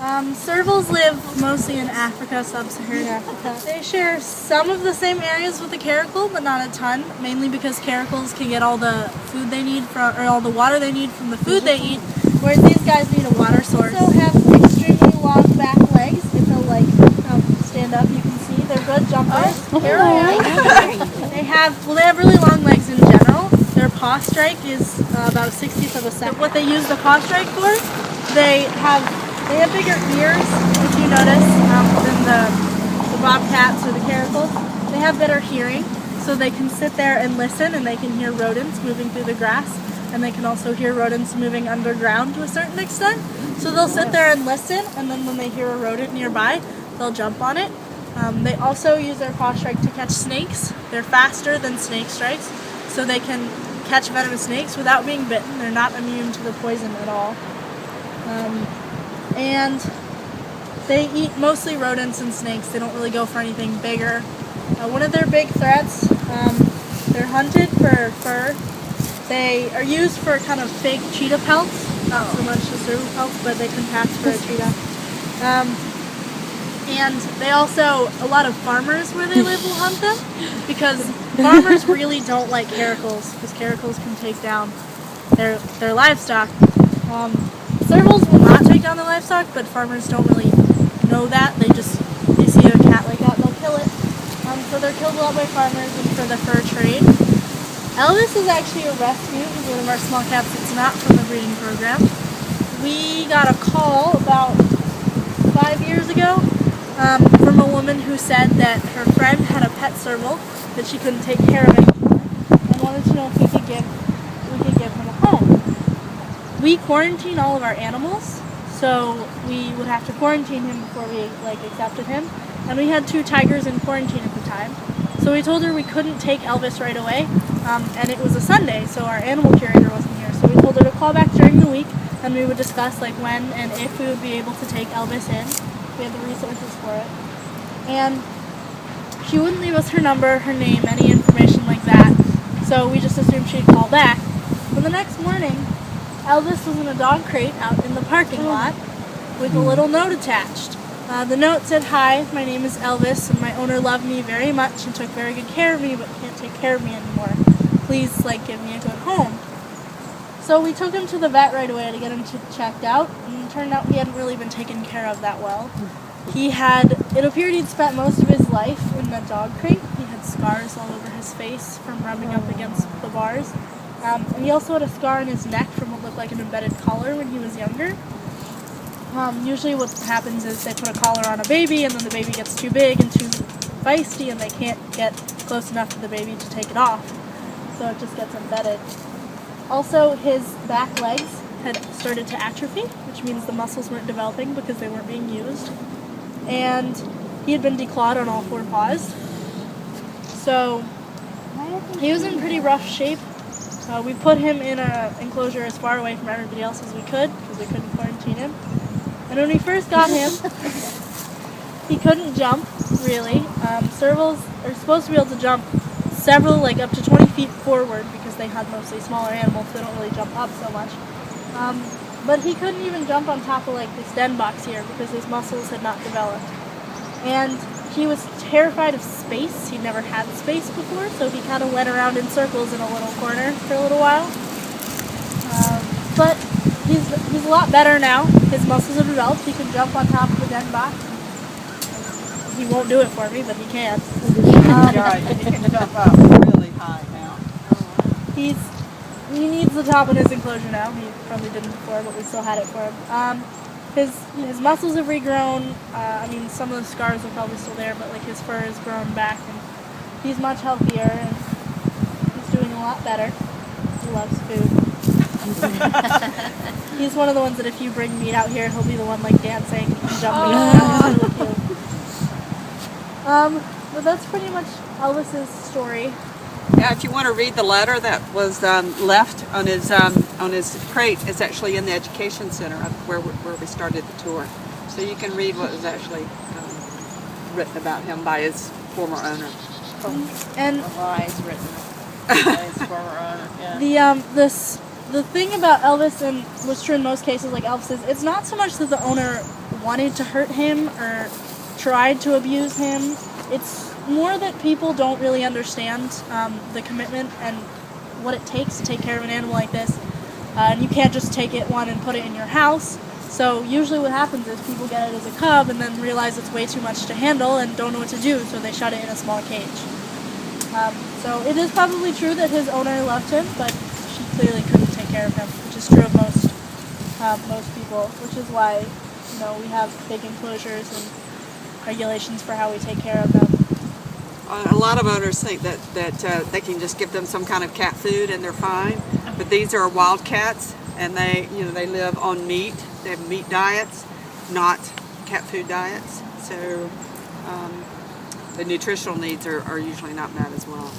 Servals live mostly in Africa, sub-Saharan Africa. They share some of the same areas with the caracal, but not a ton, mainly because caracals can get all the food they need from, or all the water they need from the food they eat, whereas these guys need a water source. They also have extremely long back legs. If they'll stand up, you can see they're good jumpers. They have really long legs in general. Their paw strike is about a 60th of a second. What they use the paw strike for, they have bigger ears, if you notice, than the bobcats or the caracals. They have better hearing, so they can sit there and listen, and they can hear rodents moving through the grass, and they can also hear rodents moving underground to a certain extent. So they'll sit there and listen, and then when they hear a rodent nearby, they'll jump on it. They also use their paw strike to catch snakes. They're faster than snake strikes, so they can catch venomous snakes without being bitten. They're not immune to the poison at all. And they eat mostly rodents and snakes. They don't really go for anything bigger. One of their big threats, they're hunted for fur. They are used for kind of fake cheetah pelts, not so much the serval pelts, but they can pass for a cheetah. And they also, a lot of farmers where they live will hunt them, because farmers really don't like caracals, because caracals can take down their livestock. Servals will not take down the livestock, but farmers don't really know that. They see a cat like that, they'll kill it. So they're killed a lot by farmers and for the fur trade. Elvis is actually a rescue. He's one of our small cats that's not from the breeding program. We got a call about 5 years ago from a woman who said that her friend had a pet serval that she couldn't take care of anymore and wanted to know if we could give him a home. We quarantine all of our animals, so we would have to quarantine him before we accepted him. And we had 2 tigers in quarantine at the time. So we told her we couldn't take Elvis right away, and it was a Sunday, so our animal curator wasn't here. So we told her to call back during the week, and we would discuss when and if we would be able to take Elvis in. We had the resources for it. And she wouldn't leave us her number, her name, any information like that. So we just assumed she'd call back. But the next morning, Elvis was in a dog crate out in the parking lot with a little note attached. The note said, "Hi, my name is Elvis, and my owner loved me very much and took very good care of me, but can't take care of me anymore. Please, give me a good home." So we took him to the vet right away to get him checked out, and it turned out he hadn't really been taken care of that well. It appeared he'd spent most of his life in the dog crate. He had scars all over his face from rubbing up against the bars. And he also had a scar on his neck from what looked like an embedded collar when he was younger. Usually what happens is they put a collar on a baby, and then the baby gets too big and too feisty, and they can't get close enough to the baby to take it off. So it just gets embedded. Also, his back legs had started to atrophy, which means the muscles weren't developing because they weren't being used. And he had been declawed on all 4 paws. So he was in pretty rough shape. We put him in an enclosure as far away from everybody else as we could, because we couldn't quarantine him. And when we first got him, he couldn't jump, really. Servals are supposed to be able to jump several, up to 20 feet forward, because they hunt mostly smaller animals, so they don't really jump up so much. But he couldn't even jump on top of this den box here, because his muscles had not developed. And he was terrified of space. He'd never had space before, so he kind of went around in circles in a little corner for a little while. But he's a lot better now. His muscles have developed. He can jump on top of a den box. He won't do it for me, but he can. He can jump up really high now. He needs the top of his enclosure now. He probably didn't before, but we still had it for him. His muscles have regrown. Some of the scars are probably still there, but his fur has grown back, and he's much healthier, and he's doing a lot better. He loves food. He's one of the ones that if you bring meat out here, he'll be the one dancing and jumping. It's really cute. But that's pretty much Elvis's story. Yeah, if you want to read the letter that was left on his crate, it's actually in the education center where we started the tour. So you can read what was actually written about him by his former owner. And lies written by his former owner. Yeah. The thing about Elvis, and was true in most cases like Elvis, is it's not so much that the owner wanted to hurt him or tried to abuse him. It's more that people don't really understand the commitment and what it takes to take care of an animal like this. And you can't just take one and put it in your house. So usually what happens is people get it as a cub and then realize it's way too much to handle and don't know what to do, so they shut it in a small cage. So it is probably true that his owner loved him, but she clearly couldn't take care of him, which is true of most people, which is why we have big enclosures and regulations for how we take care of them. A lot of owners think that they can just give them some kind of cat food and they're fine, but these are wild cats, and they live on meat. They have meat diets, not cat food diets. So the nutritional needs are usually not met as well.